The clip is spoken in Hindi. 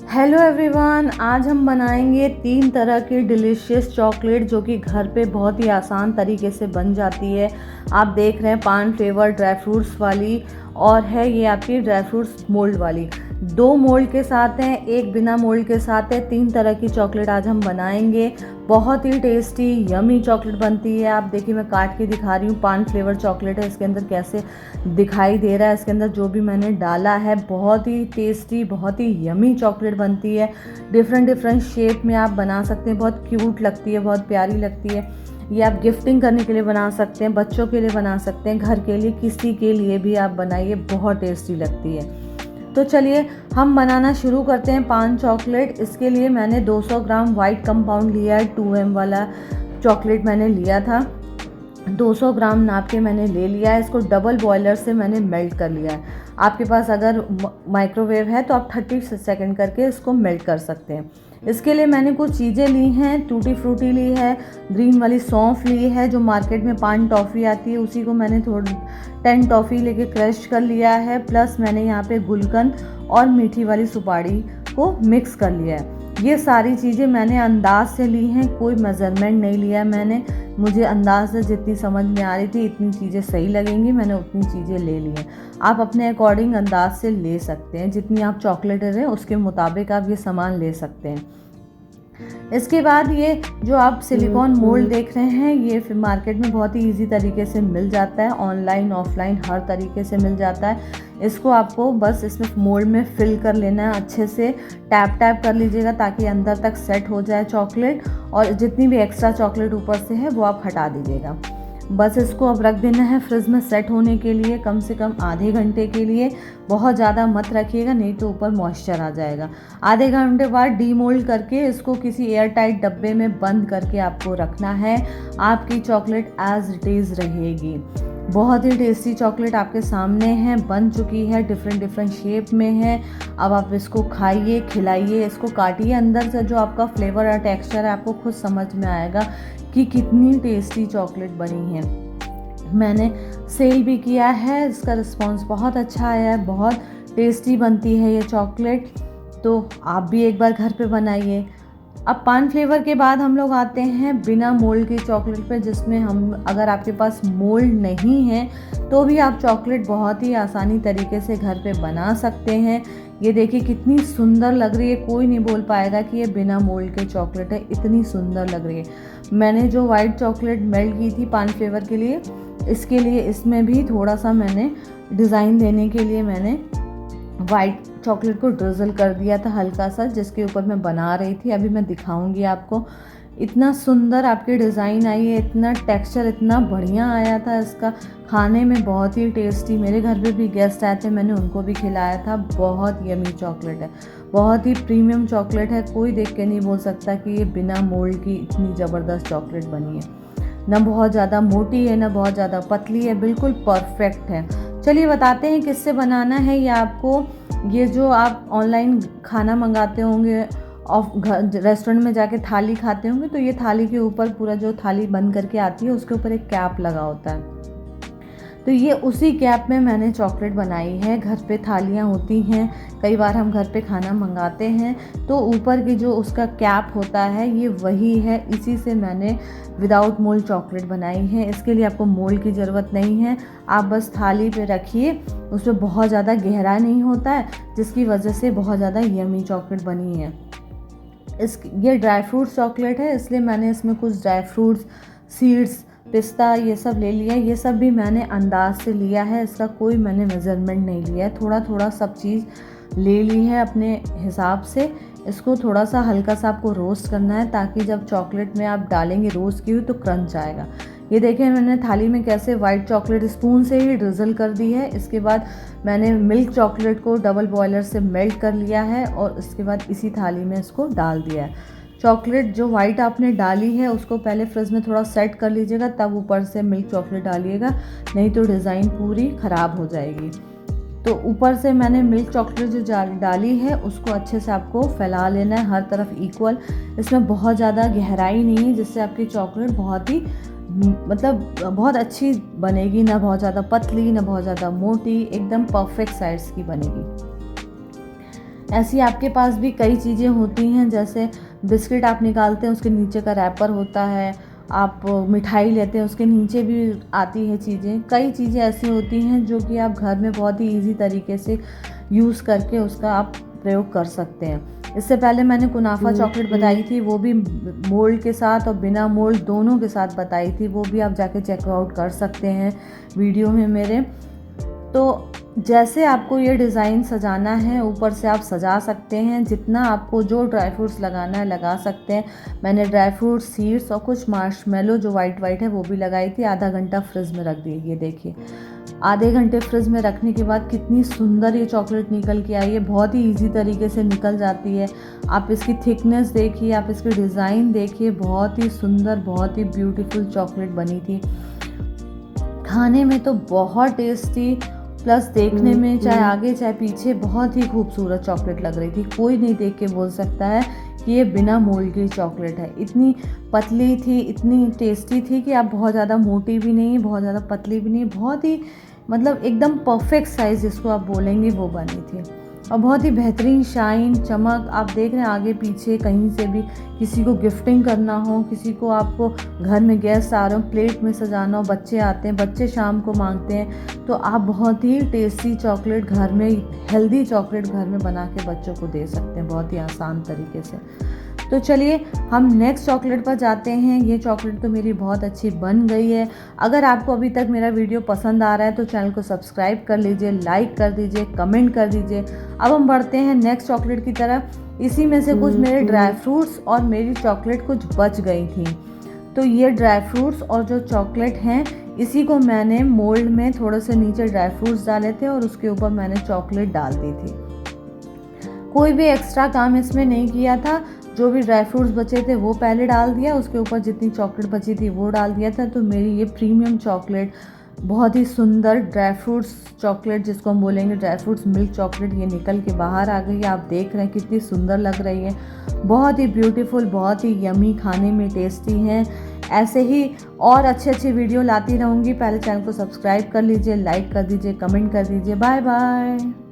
हेलो एवरीवन, आज हम बनाएंगे 3 तरह की डिलीशियस चॉकलेट जो कि घर पे बहुत ही आसान तरीके से बन जाती है। आप देख रहे हैं 5 फ्लेवर ड्राई फ्रूट्स वाली और है ये आपकी ड्राई फ्रूट्स मोल्ड वाली। 2 मोल्ड के साथ हैं, एक बिना मोल्ड के साथ है। 3 तरह की चॉकलेट आज हम बनाएंगे। बहुत ही टेस्टी यमी चॉकलेट बनती है। आप देखिए, मैं काट के दिखा रही हूँ। 5 फ्लेवर चॉकलेट है, इसके अंदर कैसे दिखाई दे रहा है। इसके अंदर जो भी मैंने डाला है, बहुत ही टेस्टी, बहुत ही यमी चॉकलेट बनती है। डिफरेंट शेप में आप बना सकते हैं। बहुत क्यूट लगती है, बहुत प्यारी लगती है। ये आप गिफ्टिंग करने के लिए बना सकते हैं, बच्चों के लिए बना सकते हैं, घर के लिए, किसी के लिए भी आप बनाइए, बहुत टेस्टी लगती है। तो चलिए हम बनाना शुरू करते हैं 5 चॉकलेट। इसके लिए मैंने 200 ग्राम वाइट कंपाउंड लिया है। 2M वाला चॉकलेट मैंने लिया था। 200 ग्राम नाप के मैंने ले लिया है। इसको डबल बॉयलर से मैंने मेल्ट कर लिया है। आपके पास अगर माइक्रोवेव है तो आप 30 सेकंड करके इसको मेल्ट कर सकते हैं। इसके लिए मैंने कुछ चीज़ें ली हैं। टूटी फ्रूटी ली है, ग्रीन वाली सौंफ ली है, जो मार्केट में पान टॉफ़ी आती है, उसी को मैंने 10 टॉफ़ी लेके क्रश कर लिया है। प्लस मैंने यहाँ पे गुलकंद और मीठी वाली सुपारी को मिक्स कर लिया है। ये सारी चीज़ें मैंने अंदाज से ली हैं, कोई मेज़रमेंट नहीं लिया मैंने। मुझे अंदाज से जितनी समझ में आ रही थी इतनी चीज़ें सही लगेंगी, मैंने उतनी चीज़ें ले ली हैं। आप अपने अकॉर्डिंग अंदाज से ले सकते हैं, जितनी आप चॉकलेट हैं उसके मुताबिक आप ये सामान ले सकते हैं। इसके बाद ये जो आप सिलिकॉन मोल्ड देख रहे हैं, ये मार्केट में बहुत ही इजी तरीके से मिल जाता है। ऑनलाइन ऑफलाइन हर तरीके से मिल जाता है। इसको आपको बस इसमें मोल्ड में फिल कर लेना है। अच्छे से टैप कर लीजिएगा ताकि अंदर तक सेट हो जाए चॉकलेट, और जितनी भी एक्स्ट्रा चॉकलेट ऊपर से है वो आप हटा दीजिएगा। बस इसको अब रख देना है फ्रिज में सेट होने के लिए, कम से कम आधे घंटे के लिए। बहुत ज़्यादा मत रखिएगा, नहीं तो ऊपर मॉइस्चर आ जाएगा। आधे घंटे बाद डीमोल्ड करके इसको किसी एयर टाइट डब्बे में बंद करके आपको रखना है। आपकी चॉकलेट एज इट इज़ रहेगी। बहुत ही टेस्टी चॉकलेट आपके सामने है, बन चुकी है, डिफरेंट शेप में है। अब आप इसको खाइए, खिलाइए, इसको काटिए। अंदर से जो आपका फ्लेवर और टेक्सचर है आपको खुद समझ में आएगा कि कितनी टेस्टी चॉकलेट बनी है। मैंने सेल भी किया है, इसका रिस्पांस बहुत अच्छा आया है। बहुत टेस्टी बनती है ये चॉकलेट, तो आप भी एक बार घर पे बनाइए। अब 5 फ्लेवर के बाद हम लोग आते हैं बिना मोल्ड की चॉकलेट पे, जिसमें हम, अगर आपके पास मोल्ड नहीं है तो भी आप चॉकलेट बहुत ही आसानी तरीके से घर पे बना सकते हैं। ये देखिए कितनी सुंदर लग रही है, कोई नहीं बोल पाएगा कि ये बिना मोल्ड के चॉकलेट है, इतनी सुंदर लग रही है। मैंने जो वाइट चॉकलेट मेल्ट की थी 5 फ्लेवर के लिए, इसके लिए इसमें भी थोड़ा सा मैंने डिज़ाइन देने के लिए मैंने वाइट चॉकलेट को ड्रिज़ल कर दिया था हल्का सा, जिसके ऊपर मैं बना रही थी। अभी मैं दिखाऊंगी आपको। इतना सुंदर आपकी डिज़ाइन आई है, इतना टेक्सचर इतना बढ़िया आया था इसका। खाने में बहुत ही टेस्टी। मेरे घर पे भी गेस्ट आए थे, मैंने उनको भी खिलाया था। बहुत यमी चॉकलेट है, बहुत ही प्रीमियम चॉकलेट है। कोई देख के नहीं बोल सकता कि ये बिना मोल्ड की इतनी ज़बरदस्त चॉकलेट बनी है। ना बहुत ज़्यादा मोटी है, ना बहुत ज़्यादा पतली है, बिल्कुल परफेक्ट है। चलिए बताते हैं किससे बनाना है ये आपको। ये जो आप ऑनलाइन खाना मंगाते होंगे और घर रेस्टोरेंट में जाके थाली खाते होंगे, तो ये थाली के ऊपर पूरा जो थाली बंद करके आती है उसके ऊपर एक कैप लगा होता है। तो ये उसी कैप में मैंने चॉकलेट बनाई है। घर पे थालियाँ होती हैं, कई बार हम घर पे खाना मंगाते हैं, तो ऊपर की जो उसका कैप होता है ये वही है। इसी से मैंने विदाउट मोल्ड चॉकलेट बनाई है। इसके लिए आपको मोल्ड की ज़रूरत नहीं है। आप बस थाली पे रखिए, उसमें बहुत ज़्यादा गहरा नहीं होता है, जिसकी वजह से बहुत ज़्यादा यमी चॉकलेट बनी है। ये ड्राई फ्रूट्स चॉकलेट है, इसलिए मैंने इसमें कुछ ड्राई फ्रूट्स, सीड्स, पिस्ता, ये सब ले लिया। ये सब भी मैंने अंदाज से लिया है, इसका कोई मैंने मेज़रमेंट नहीं लिया है। थोड़ा थोड़ा सब चीज़ ले ली है अपने हिसाब से। इसको थोड़ा सा हल्का सा आपको रोस्ट करना है, ताकि जब चॉकलेट में आप डालेंगे रोस्ट की हुई तो क्रंच आएगा। ये देखें मैंने थाली में कैसे वाइट चॉकलेट स्पून से ही ड्रिज़ल कर दी है। इसके बाद मैंने मिल्क चॉकलेट को डबल बॉयलर से मेल्ट कर लिया है और इसके बाद इसी थाली में इसको डाल दिया है। चॉकलेट जो वाइट आपने डाली है उसको पहले फ्रिज में थोड़ा सेट कर लीजिएगा, तब ऊपर से मिल्क चॉकलेट डालिएगा, नहीं तो डिज़ाइन पूरी ख़राब हो जाएगी। तो ऊपर से मैंने मिल्क चॉकलेट जो डाली है उसको अच्छे से आपको फैला लेना है हर तरफ इक्वल। इसमें बहुत ज़्यादा गहराई नहीं है, जिससे आपकी चॉकलेट बहुत ही बहुत अच्छी बनेगी। ना बहुत ज़्यादा पतली, ना बहुत ज़्यादा मोटी, एकदम परफेक्ट साइज़ की बनेगी। ऐसी आपके पास भी कई चीज़ें होती हैं, जैसे बिस्किट आप निकालते हैं उसके नीचे का रैपर होता है, आप मिठाई लेते हैं उसके नीचे भी आती है चीज़ें। कई चीज़ें ऐसी होती हैं जो कि आप घर में बहुत ही ईज़ी तरीके से यूज़ करके उसका आप प्रयोग कर सकते हैं। इससे पहले मैंने कुनाफा चॉकलेट बताई थी, वो भी मोल्ड के साथ और बिना मोल्ड दोनों के साथ बताई थी, वो भी आप जाके चेकआउट कर सकते हैं वीडियो में मेरे। तो जैसे आपको ये डिज़ाइन सजाना है, ऊपर से आप सजा सकते हैं, जितना आपको जो ड्राई फ्रूट्स लगाना है लगा सकते हैं। मैंने ड्राई फ्रूट सीड्स और कुछ मार्शमेलो जो वाइट वाइट है वो भी लगाई थी। आधा घंटा फ्रिज में रख दी। ये देखिए, आधे घंटे फ्रिज में रखने के बाद कितनी सुंदर ये चॉकलेट निकल के आई है। बहुत ही ईजी तरीके से निकल जाती है। आप इसकी थिकनेस देखिए, आप इसकी डिज़ाइन देखिए, बहुत ही सुंदर, बहुत ही ब्यूटीफुल चॉकलेट बनी थी। खाने में तो बहुत टेस्टी, प्लस देखने में चाहे आगे चाहे पीछे बहुत ही खूबसूरत चॉकलेट लग रही थी। कोई नहीं देख के बोल सकता है कि ये बिना मोल्ड की चॉकलेट है। इतनी पतली थी, इतनी टेस्टी थी कि आप बहुत ज़्यादा मोटी भी नहीं, बहुत ज़्यादा पतली भी नहीं, बहुत ही मतलब एकदम परफेक्ट साइज़ जिसको आप बोलेंगे वो बनी थी। और बहुत ही बेहतरीन शाइन, चमक आप देख रहे हैं आगे पीछे कहीं से भी। किसी को गिफ्टिंग करना हो, किसी को आपको घर में गेस्ट आ रहे हो, प्लेट में सजाना हो, बच्चे आते हैं, बच्चे शाम को मांगते हैं, तो आप बहुत ही टेस्टी चॉकलेट घर में, हेल्दी चॉकलेट घर में बना के बच्चों को दे सकते हैं बहुत ही आसान तरीके से। तो चलिए हम नेक्स्ट चॉकलेट पर जाते हैं। ये चॉकलेट तो मेरी बहुत अच्छी बन गई है। अगर आपको अभी तक मेरा वीडियो पसंद आ रहा है तो चैनल को सब्सक्राइब कर लीजिए, लाइक कर दीजिए, कमेंट कर दीजिए। अब हम बढ़ते हैं नेक्स्ट चॉकलेट की तरफ। इसी में से कुछ मेरे ड्राई फ्रूट्स और मेरी चॉकलेट कुछ बच गई थी, तो ये ड्राई फ्रूट्स और जो चॉकलेट हैं इसी को मैंने मोल्ड में थोड़े से नीचे ड्राई फ्रूट्स डाले थे और उसके ऊपर मैंने चॉकलेट डाल दी थी। कोई भी एक्स्ट्रा काम इसमें नहीं किया था। जो भी ड्राई फ्रूट्स बचे थे वो पहले डाल दिया, उसके ऊपर जितनी चॉकलेट बची थी वो डाल दिया था। तो मेरी ये प्रीमियम चॉकलेट, बहुत ही सुंदर ड्राई फ्रूट्स चॉकलेट जिसको हम बोलेंगे ड्राई फ्रूट्स मिल्क चॉकलेट, ये निकल के बाहर आ गई है। आप देख रहे हैं कितनी सुंदर लग रही है, बहुत ही ब्यूटीफुल, बहुत ही यमी, खाने में टेस्टी हैं। ऐसे ही और अच्छे अच्छे वीडियो लाती रहूँगी। पहले चैनल को सब्सक्राइब कर लीजिए, लाइक कर दीजिए, कमेंट कर दीजिए। Bye bye.